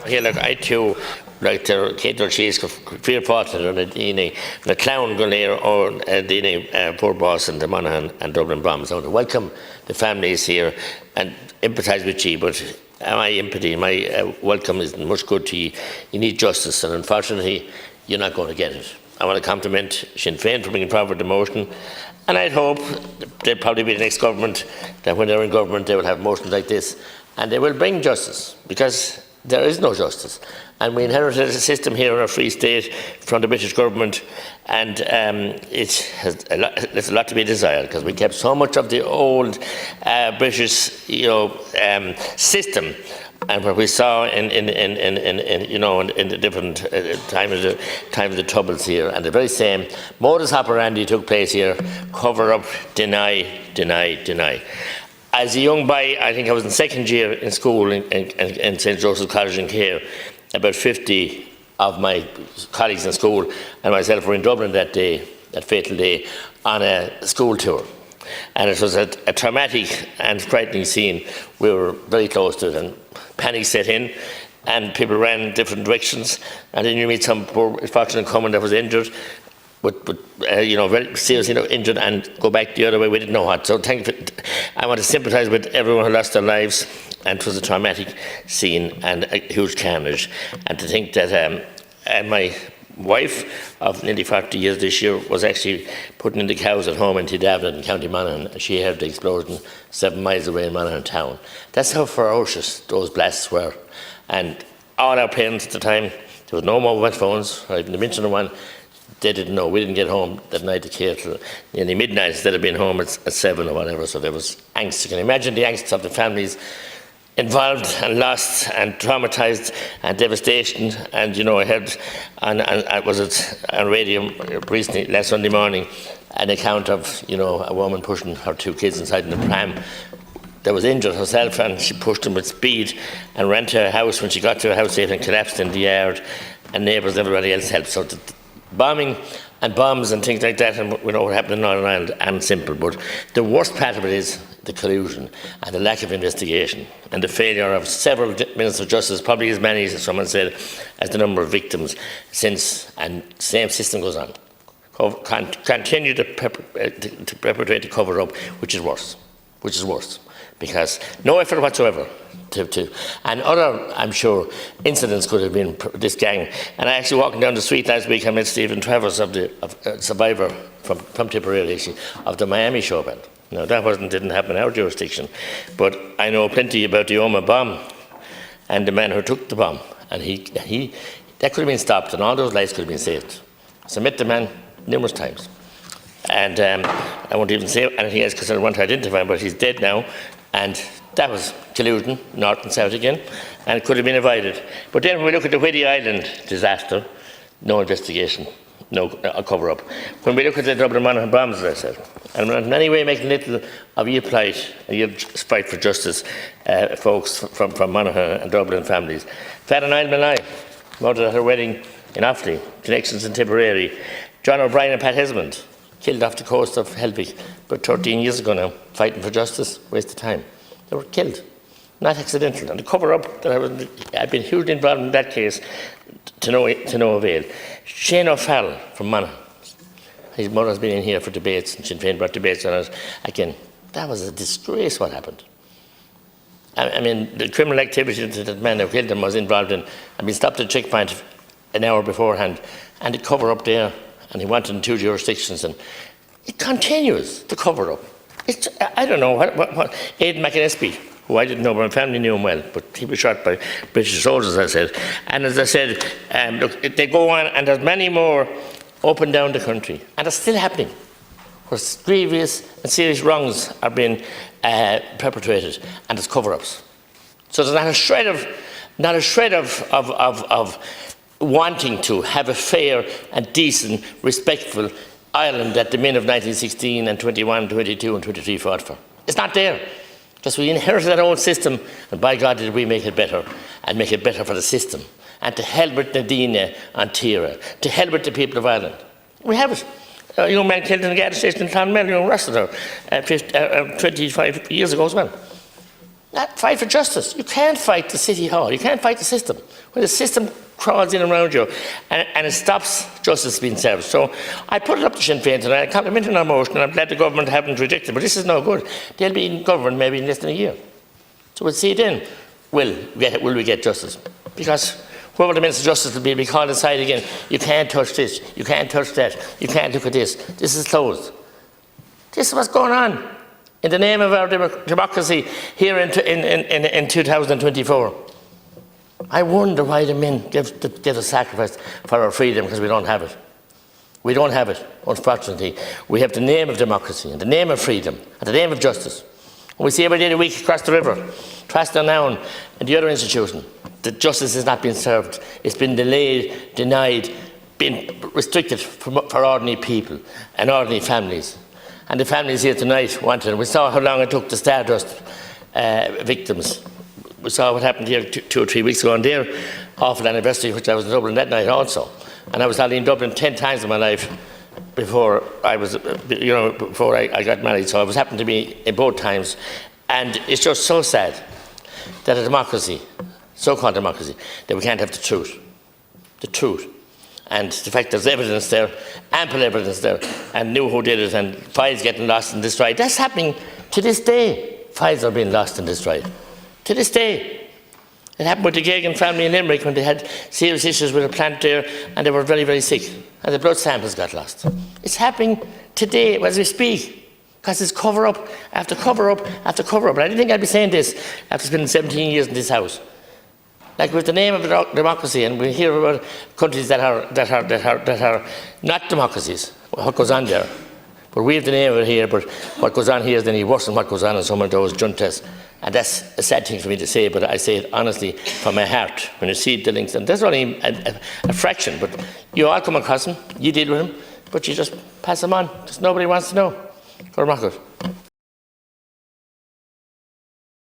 Here, look, I too, like the Kato Cheese, fear portrait on the clown Golair or the poor boss in the Monaghan and Dublin bombs. I want to welcome the families here and empathise with you, but my empathy, my welcome isn't much good to you. You need justice, and unfortunately, you're not going to get it. I want to compliment Sinn Féin for bringing forward the motion, and I'd hope they'll probably be the next government, that when they're in government they will have motions like this, and they will bring justice, because there is no justice. And we inherited a system here in our free state from the British government, and there's a lot to be desired, because we kept so much of the old British, system, and what we saw in the different time of the troubles here, and the very same modus operandi took place here: cover up, deny, deny, deny. As a young boy, I think I was in second year in school in St. Joseph's College in Care. About 50 of my colleagues in school and myself were in Dublin that day, that fatal day, on a school tour. And it was a traumatic and frightening scene. We were very close to it, and panic set in, and people ran in different directions. And then you meet some poor, fortunate woman that was injured, but very seriously injured, and go back the other way. We didn't know what. So I want to sympathise with everyone who lost their lives, and it was a traumatic scene and a huge carnage. And to think that my wife of nearly 40 years this year was actually putting in the cows at home in Dublin in County Monaghan. She heard the explosion 7 miles away in Monaghan town. That's how ferocious those blasts were. And all our parents at the time, there was no mobile phones, or even the mention of one. They didn't know. We didn't get home that night to care till nearly midnight instead of being home at 7 or whatever. So there was angst. You can imagine the angst of the families involved and lost and traumatised and devastation. And I heard on radio recently, last Sunday morning, an account of a woman pushing her 2 kids inside in the pram that was injured herself, and she pushed them with speed and ran to her house. When she got to her house, they had collapsed in the yard, and neighbours and everybody else helped. So bombing and bombs and things like that, and we know what happened in Northern Ireland, and simple. But the worst part of it is the collusion and the lack of investigation and the failure of several ministers of justice, probably as many, as someone said, as the number of victims since, and the same system goes on. Continue to perpetrate the cover up, which is worse, because no effort whatsoever. And other, I'm sure, incidents could have been this gang. And I actually walking down the street last week, I met Stephen Travers, a survivor from Tipperary, actually, of the Miami show band. Now that didn't happen in our jurisdiction, but I know plenty about the Oma bomb and the man who took the bomb, and that could have been stopped, and all those lives could have been saved. So I met the man numerous times, and I won't even say anything else because I don't want to identify him, but he's dead now, and that was collusion, north and south again, and it could have been avoided. But then when we look at the Whiddy Island disaster, no investigation, no cover-up. When we look at the Dublin Monaghan bombs, as I said, and I'm in any way making little of your plight and your fight for justice, folks from Monaghan and Dublin families. Fat and Malay, murdered at her wedding in Offaly, connections in Tipperary. John O'Brien and Pat Hesmond, killed off the coast of Helvick, but 13 years ago now, fighting for justice, waste of time. They were killed, not accidental. And the cover-up, I've been hugely involved in that case to no avail. Shane O'Farrell from Monaghan, his mother's been in here for debates, and Sinn Féin brought debates on it. Again, that was a disgrace what happened. I mean, the criminal activity that the man who killed him was involved in had been stopped at a checkpoint an hour beforehand, and the cover-up there, and he wanted in 2 jurisdictions, and it continues, the cover-up. I don't know what Aidan McInnesby, who I didn't know, but my family knew him well, but he was shot by British soldiers, as I said. And as I said, look, they go on, and there's many more up and down the country, and it's still happening, where grievous and serious wrongs are being perpetrated, and there's cover-ups. So there's not a shred of wanting to have a fair and decent, respectful Ireland that the men of 1916 and 21, 22 and 23 fought for. It's not there. Because we inherited that old system, and by God did we make it better, and make it better for the system. And to hell with Nadine and Tira, to hell with the people of Ireland. We have it. A young man killed in a gas station in Clonmel, arrested her 25 years ago as well. Not fight for justice. You can't fight the City Hall. You can't fight the system. When the system crawls in around you and it stops justice being served. So I put it up to Sinn Féin tonight. I compliment on our motion, and I'm glad the government haven't rejected it. But this is no good. They'll be in government maybe in less than a year. So we'll see then, will we get justice? Because whoever the Minister of Justice will be called aside again. You can't touch this. You can't touch that. You can't look at this. This is closed. This is what's going on in the name of our democracy here in 2024. I wonder why the men give the sacrifice for our freedom, because we don't have it. We don't have it, unfortunately. We have the name of democracy and the name of freedom and the name of justice. And we see every day of the week across the river, Trasdown and the other institution, that justice has not been served. It's been delayed, denied, been restricted for ordinary people and ordinary families. And the families here tonight wanted it. We saw how long it took the Stardust victims. We saw what happened here 2 or 3 weeks ago on their awful anniversary, which I was in Dublin that night also. And I was only in Dublin 10 times in my life before I was, before I got married. So I was happened to be in both times. And it's just so sad that a democracy, so-called democracy, that we can't have the truth. The truth. And the fact there's evidence there, ample evidence there, and knew who did it, and files getting lost and destroyed. That's happening to this day. Files are being lost and destroyed. To this day. It happened with the Gagan family in Limerick when they had serious issues with a plant there, and they were very, very sick, and the blood samples got lost. It's happening today as we speak, because it's cover-up after cover-up after cover-up. And I didn't think I'd be saying this after spending 17 years in this house. Like, with the name of democracy, and we hear about countries that are not democracies, what goes on there. But we have the name of it here, but what goes on here is then worse than what goes on in some of those juntas. And that's a sad thing for me to say, but I say it honestly from my heart when you see the links. And that's only a fraction, but you all come across them, you deal with them, but you just pass them on. Just nobody wants to know. Go, Margaret.